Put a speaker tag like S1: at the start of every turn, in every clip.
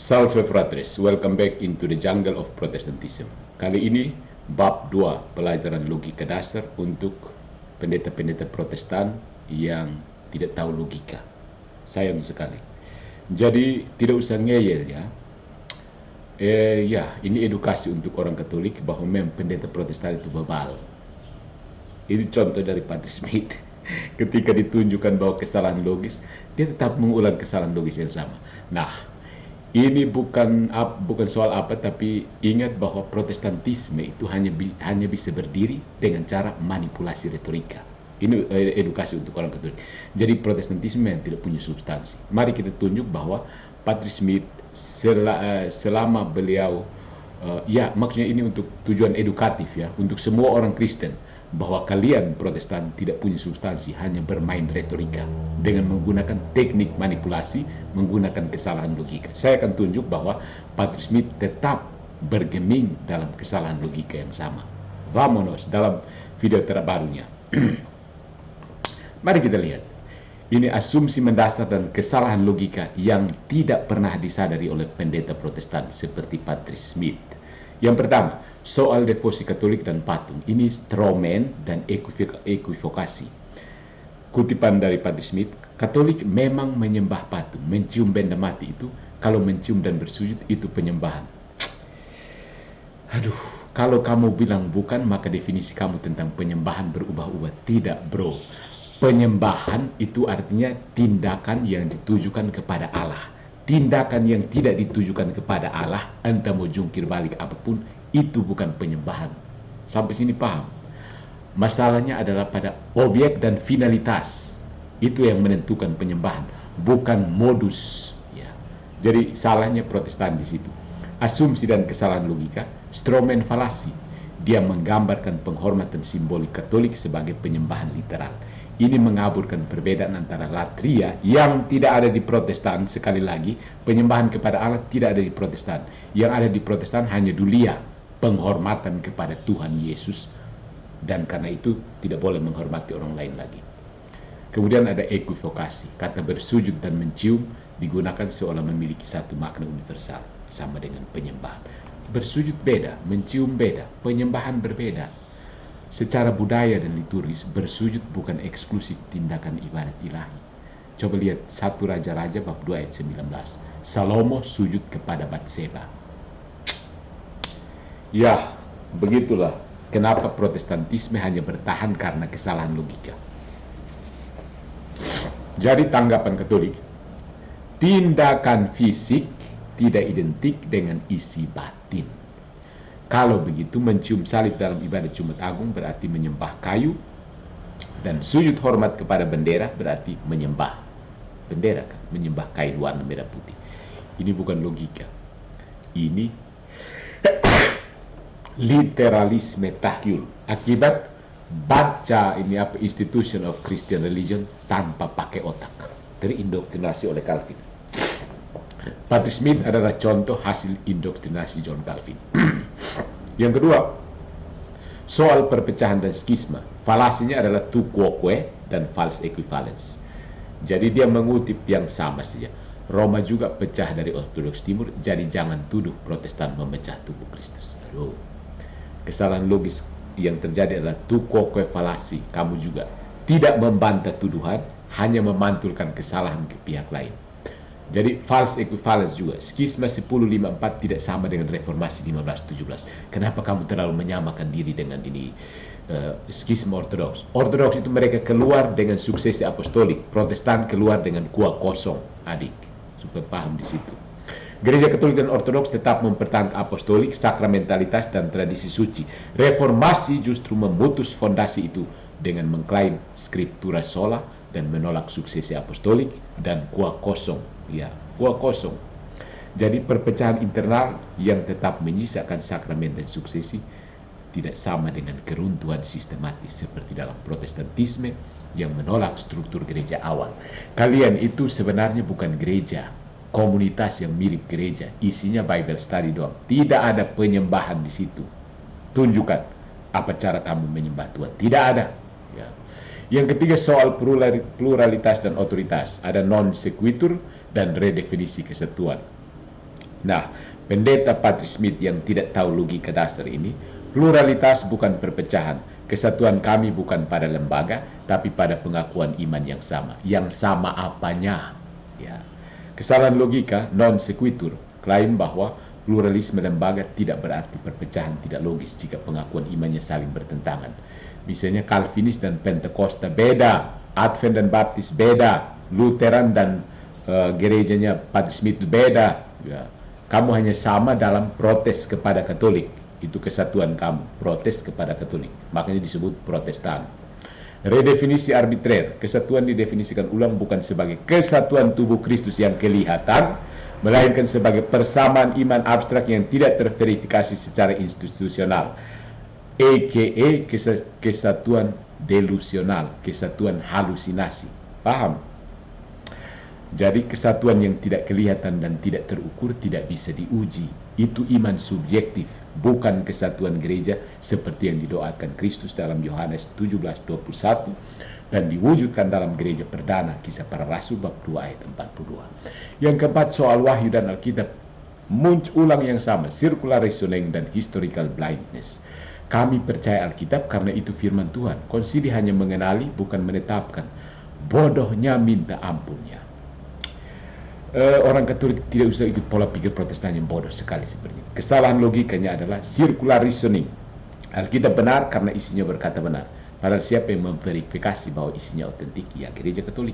S1: Salve fratres, welcome back into the jungle of Protestantism. Kali ini bab 2 pelajaran logika dasar untuk pendeta-pendeta Protestan yang tidak tahu logika. Sayang sekali. Jadi tidak usah ngeyel ya. Ini edukasi untuk orang Katolik bahwa memang pendeta Protestan itu bebal. Ini contoh dari Patrick Smith. Ketika ditunjukkan bahwa kesalahan logis, dia tetap mengulang kesalahan logis yang sama. Nah, ini bukan soal apa, tapi ingat bahwa Protestantisme itu hanya bisa berdiri dengan cara manipulasi retorika. Ini edukasi untuk orang Katolik. Jadi Protestantisme yang tidak punya substansi. Mari kita tunjuk bahwa Patrick Smith selama beliau, maksudnya ini untuk tujuan edukatif ya, untuk semua orang Kristen, bahwa kalian Protestan tidak punya substansi, hanya bermain retorika dengan menggunakan teknik manipulasi, menggunakan kesalahan logika. Saya akan tunjuk bahwa Patrick Smith tetap bergeming dalam kesalahan logika yang sama. Vamonos dalam video terbarunya. Mari kita lihat. Ini asumsi mendasar dan kesalahan logika yang tidak pernah disadari oleh pendeta Protestan seperti Patrick Smith. Yang pertama, soal devosi Katolik dan patung. Ini strawman dan ekivokasi. Kutipan dari Patrick Smith, Katolik memang menyembah patung. Mencium benda mati itu, kalau mencium dan bersujud itu penyembahan. Aduh, kalau kamu bilang bukan, maka definisi kamu tentang penyembahan berubah-ubah. Tidak bro, penyembahan itu artinya tindakan yang ditujukan kepada Allah. Tindakan yang tidak ditujukan kepada Allah, entah mau jungkir balik apapun, itu bukan penyembahan. Sampai sini paham? Masalahnya adalah pada objek dan finalitas. Itu yang menentukan penyembahan, bukan modus. Ya. Jadi salahnya Protestan di situ. Asumsi dan kesalahan logika, strawman falasi. Dia menggambarkan penghormatan simbolik Katolik sebagai penyembahan literal. Ini mengaburkan perbedaan antara latria yang tidak ada di Protestan. Sekali lagi, penyembahan kepada Allah tidak ada di Protestan. Yang ada di Protestan hanya dulia, penghormatan kepada Tuhan Yesus. Dan karena itu tidak boleh menghormati orang lain lagi. Kemudian ada ekivokasi. Kata bersujud dan mencium digunakan seolah memiliki satu makna universal, sama dengan penyembahan. Bersujud beda, mencium beda, penyembahan berbeda. Secara budaya dan liturgis, bersujud bukan eksklusif tindakan ibadat ilahi. Coba lihat 1 Raja-Raja bab 2 ayat 19. Salomo sujud kepada Batseba. Ya, begitulah kenapa Protestantisme hanya bertahan karena kesalahan logika. Jadi tanggapan Katolik, tindakan fisik tidak identik dengan isi batin. Kalau begitu, mencium salib dalam ibadat Jumat Agung berarti menyembah kayu, dan sujud hormat kepada bendera berarti menyembah bendera, kan? Menyembah kain warna merah putih. Ini bukan logika. Ini literalisme tahyul. Akibat baca Institution of Christian Religion tanpa pakai otak. Terindoktrinasi oleh Calvin. Patrick Smith adalah contoh hasil indoktrinasi John Calvin. Yang kedua, soal perpecahan dan skisma. Falasinya adalah tu quoque dan false equivalence. Jadi dia mengutip yang sama saja. Roma juga pecah dari Ortodoks Timur, jadi jangan tuduh Protestan memecah tubuh Kristus. Aduh. Kesalahan logis yang terjadi adalah tu quoque falasi. Kamu juga tidak membantah tuduhan, hanya memantulkan kesalahan ke pihak lain. Jadi false equivalence juga. Skisma 1054 tidak sama dengan reformasi 1517. Kenapa kamu terlalu menyamakan diri dengan ini skisma ortodoks? Ortodoks itu mereka keluar dengan suksesi apostolik. Protestan keluar dengan kuah kosong, adik. Supaya paham di situ. Gereja Katolik dan Ortodoks tetap mempertahankan apostolik, sakramentalitas, dan tradisi suci. Reformasi justru memutus fondasi itu dengan mengklaim scriptura sola dan menolak suksesi apostolik dan kuah kosong. Ya, kuah kosong. Jadi perpecahan internal yang tetap menyisakan sakramen dan suksesi tidak sama dengan keruntuhan sistematis seperti dalam Protestantisme yang menolak struktur gereja awal. Kalian itu sebenarnya bukan gereja, komunitas yang mirip gereja, isinya Bible study doang. Tidak ada penyembahan di situ. Tunjukkan apa cara kamu menyembah Tuhan. Tidak ada. Ya. Yang ketiga soal pluralitas dan otoritas. Ada non sequitur dan redefinisi kesatuan. Nah, pendeta Patrick Smith yang tidak tahu logika dasar ini, pluralitas bukan perpecahan. Kesatuan kami bukan pada lembaga, tapi pada pengakuan iman yang sama. Yang sama apanya? Ya. Kesalahan logika non sequitur, klaim bahwa pluralisme lembaga tidak berarti perpecahan tidak logis jika pengakuan imannya saling bertentangan. Misalnya Calvinis dan Pentakosta beda, Advent dan Baptis beda, Lutheran dan gerejanya Patrick Smith beda. Ya. Kamu hanya sama dalam protes kepada Katolik. Itu kesatuan kamu, protes kepada Katolik. Makanya disebut Protestan. Redefinisi arbitrer. Kesatuan didefinisikan ulang bukan sebagai kesatuan tubuh Kristus yang kelihatan, melainkan sebagai persamaan iman abstrak yang tidak terverifikasi secara institusional, a.k.a. kesatuan delusional, kesatuan halusinasi. Paham? Jadi kesatuan yang tidak kelihatan dan tidak terukur tidak bisa diuji. Itu iman subjektif, bukan kesatuan gereja seperti yang didoakan Kristus dalam Yohanes 17:21 dan diwujudkan dalam gereja perdana Kisah Para Rasul bab 2 ayat 42. Yang keempat, soal wahyu dan Alkitab muncul ulang yang sama, circular reasoning dan historical blindness. Kami percaya Alkitab karena itu firman Tuhan. Konsili hanya mengenali, bukan menetapkan. Bodohnya minta ampunnya. Orang Katolik tidak usah ikut pola pikir Protestan yang bodoh sekali seperti ini. Kesalahan logikanya adalah circular reasoning. Alkitab benar karena isinya berkata benar. Padahal siapa yang memverifikasi bahwa isinya otentik? Ya, gereja Katolik.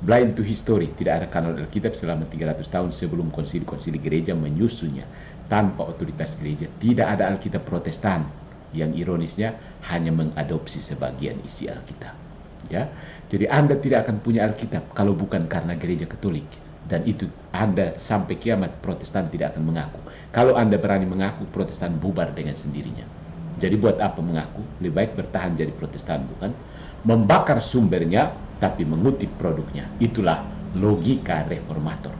S1: Blind to history, tidak ada kanon Alkitab selama 300 tahun sebelum konsili-konsili gereja menyusunnya. Tanpa otoritas gereja, tidak ada Alkitab Protestan. Yang ironisnya hanya mengadopsi sebagian isi Alkitab. Ya, jadi Anda tidak akan punya Alkitab kalau bukan karena gereja Katolik. Dan itu Anda sampai kiamat Protestan tidak akan mengaku. Kalau Anda berani mengaku, Protestan bubar dengan sendirinya. Jadi buat apa mengaku? Lebih baik bertahan jadi Protestan, bukan? Membakar sumbernya, tapi mengutip produknya. Itulah logika reformator.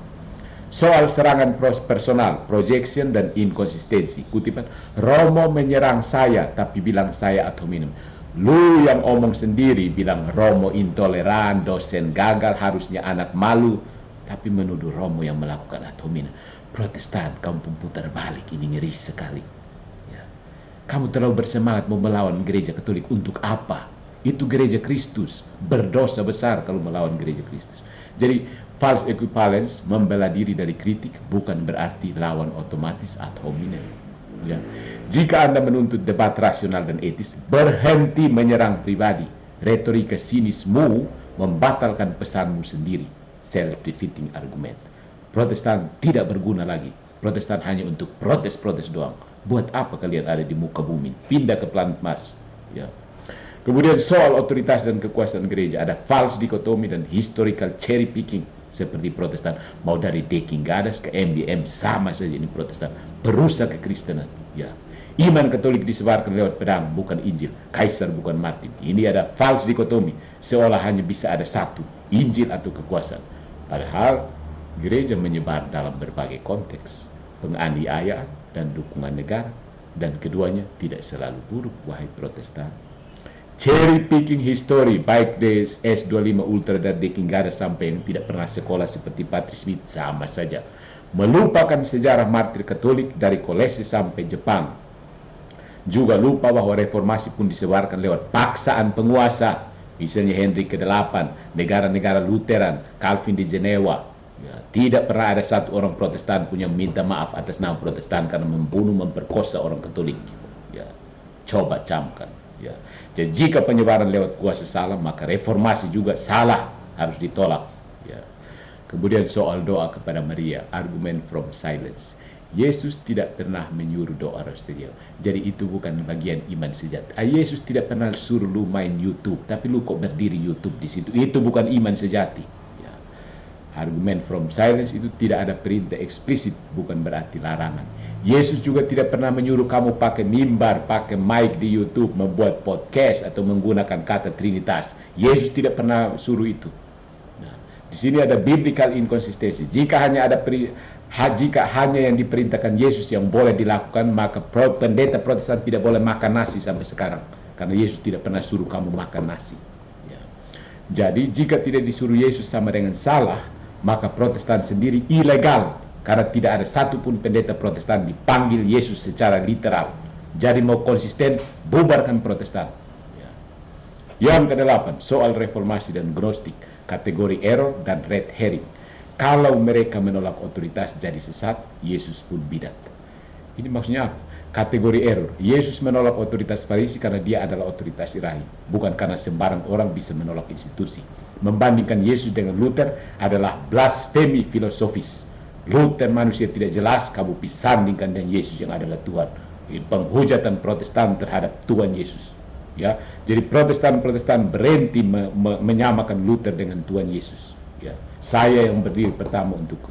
S1: Soal serangan personal, projection dan inkonsistensi. Kutipan, Romo menyerang saya, tapi bilang saya ad hominem. Lu yang omong sendiri bilang Romo intoleran, dosen gagal, harusnya anak malu. Tapi menuduh Romo yang melakukan ad hominem. Protestan, kamu putar balik, ini ngeri sekali. Ya. Kamu terlalu bersemangat mau melawan gereja Katolik. Untuk apa? Itu gereja Kristus. Berdosa besar kalau melawan gereja Kristus. Jadi, false equivalence, membela diri dari kritik, bukan berarti lawan otomatis ad hominem. Ya. Jika Anda menuntut debat rasional dan etis, berhenti menyerang pribadi. Retorika sinismu membatalkan pesanmu sendiri. Self-defeating argument. Protestan tidak berguna lagi. Protestan hanya untuk protes-protes doang. Buat apa kalian ada di muka bumi? Pindah ke planet Mars. Ya. Kemudian soal otoritas dan kekuasaan gereja, ada false dikotomi dan historical cherry picking seperti Protestan. Mau dari Deking Gadas ke MBM sama saja ini Protestan. Berusaha kekristenan. Ya. Iman Katolik disebarkan lewat pedang, bukan Injil. Kaisar bukan Martin. Ini ada false dikotomi. Seolah hanya bisa ada satu, Injil atau kekuasaan. Padahal gereja menyebar dalam berbagai konteks, penganiayaan dan dukungan negara, dan keduanya tidak selalu buruk, wahai Protestan. Cherry picking history, baik di S25 Ultra dan Deking Gadas sampai yang tidak pernah sekolah seperti Patrick Smith, sama saja. Melupakan sejarah martir Katolik dari Kolese sampai Jepang. Juga lupa bahwa reformasi pun disebarkan lewat paksaan penguasa. Misalnya Henry ke-8, negara-negara Lutheran, Calvin di Jenewa. Ya, tidak pernah ada satu orang Protestan punya minta maaf atas nama Protestan karena membunuh, memperkosa orang Katolik. Ya, coba camkan. Ya. Jadi jika penyebaran lewat kuasa salah, maka reformasi juga salah, harus ditolak. Ya. Kemudian soal doa kepada Maria, argument from silence. Yesus tidak pernah menyuruh doa rosario. Jadi itu bukan bagian iman sejati. Yesus tidak pernah suruh lu main YouTube, tapi lu kok berdiri YouTube di situ. Itu bukan iman sejati. Ya. Argument from silence itu tidak ada perintah eksplisit, bukan berarti larangan. Yesus juga tidak pernah menyuruh kamu pakai mimbar, pakai mic di YouTube, membuat podcast atau menggunakan kata Trinitas. Yesus tidak pernah suruh itu. Nah, di sini ada biblical inconsistency. Jika hanya yang diperintahkan Yesus yang boleh dilakukan, maka pendeta Protestan tidak boleh makan nasi sampai sekarang. Karena Yesus tidak pernah suruh kamu makan nasi. Ya. Jadi jika tidak disuruh Yesus sama dengan salah, maka Protestan sendiri ilegal. karena tidak ada satupun pendeta Protestan dipanggil Yesus secara literal. Jadi mau konsisten, bubarkan Protestan. Ya. Yang kedelapan, soal reformasi dan gnostik, kategori error dan red herring. Kalau mereka menolak otoritas jadi sesat, Yesus pun bidat. Ini maksudnya apa? Kategori error. Yesus menolak otoritas Farisi karena dia adalah otoritas ilahi, bukan karena sembarang orang bisa menolak institusi. Membandingkan Yesus dengan Luther adalah blasfemi filosofis. Luther manusia tidak jelas, kamu sandingkan dengan Yesus yang adalah Tuhan. Ini penghujatan Protestan terhadap Tuhan Yesus. Ya, jadi Protestan berhenti menyamakan Luther dengan Tuhan Yesus. Ya, saya yang berdiri pertama untuk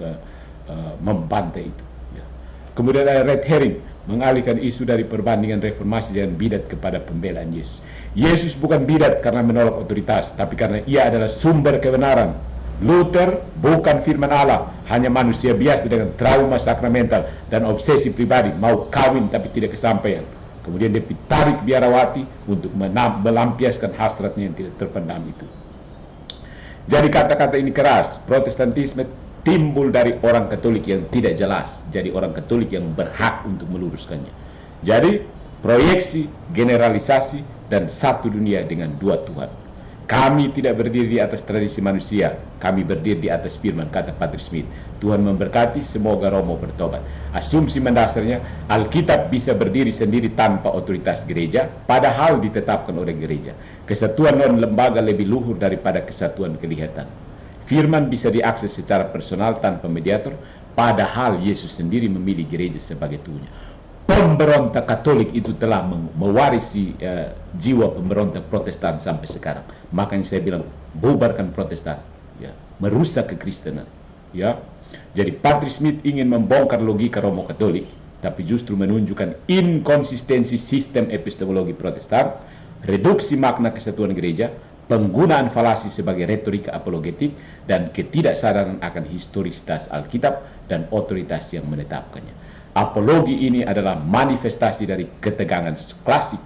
S1: membantai itu. Ya. Kemudian ada red herring, mengalihkan isu dari perbandingan reformasi dan bidat kepada pembelaan Yesus. Yesus bukan bidat karena menolak otoritas, tapi karena ia adalah sumber kebenaran. Luther bukan firman Allah, hanya manusia biasa dengan trauma sakramental dan obsesi pribadi, mau kawin tapi tidak kesampaian. Kemudian dia ditarik biarawati untuk melampiaskan hasratnya yang tidak terpendam itu. Jadi kata-kata ini keras. Protestantisme timbul dari orang Katolik yang tidak jelas, jadi orang Katolik yang berhak untuk meluruskannya. Jadi proyeksi, generalisasi, dan satu dunia dengan dua Tuhan. Kami tidak berdiri di atas tradisi manusia, kami berdiri di atas firman, kata Patrick Smith. Tuhan memberkati, semoga Romo bertobat. Asumsi mendasarnya, Alkitab bisa berdiri sendiri tanpa otoritas gereja, padahal ditetapkan oleh gereja. Kesatuan non lembaga lebih luhur daripada kesatuan kelihatan. Firman bisa diakses secara personal tanpa mediator, padahal Yesus sendiri memilih gereja sebagai tuannya. Pemberontak Katolik itu telah mewarisi jiwa pemberontak Protestan sampai sekarang. Makanya saya bilang, bubarkan Protestan, ya, merusak kekristenan. Ya. Jadi Patrick Smith ingin membongkar logika Romo Katolik, tapi justru menunjukkan inkonsistensi sistem epistemologi Protestan, reduksi makna kesatuan gereja, penggunaan falasi sebagai retorika apologetik, dan ketidaksadaran akan historisitas Alkitab dan otoritas yang menetapkannya. Apologi ini adalah manifestasi dari ketegangan klasik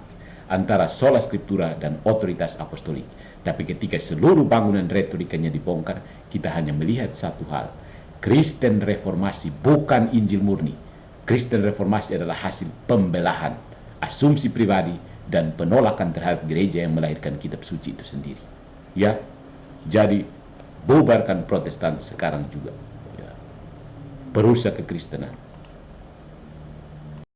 S1: antara sola scriptura dan otoritas apostolik. Tapi ketika seluruh bangunan retorikanya dibongkar, kita hanya melihat satu hal. Kristen reformasi bukan Injil murni. Kristen reformasi adalah hasil pembelahan, asumsi pribadi, dan penolakan terhadap gereja yang melahirkan kitab suci itu sendiri. Ya, jadi bubarkan Protestan sekarang juga. Ya. Perusak kekristenan.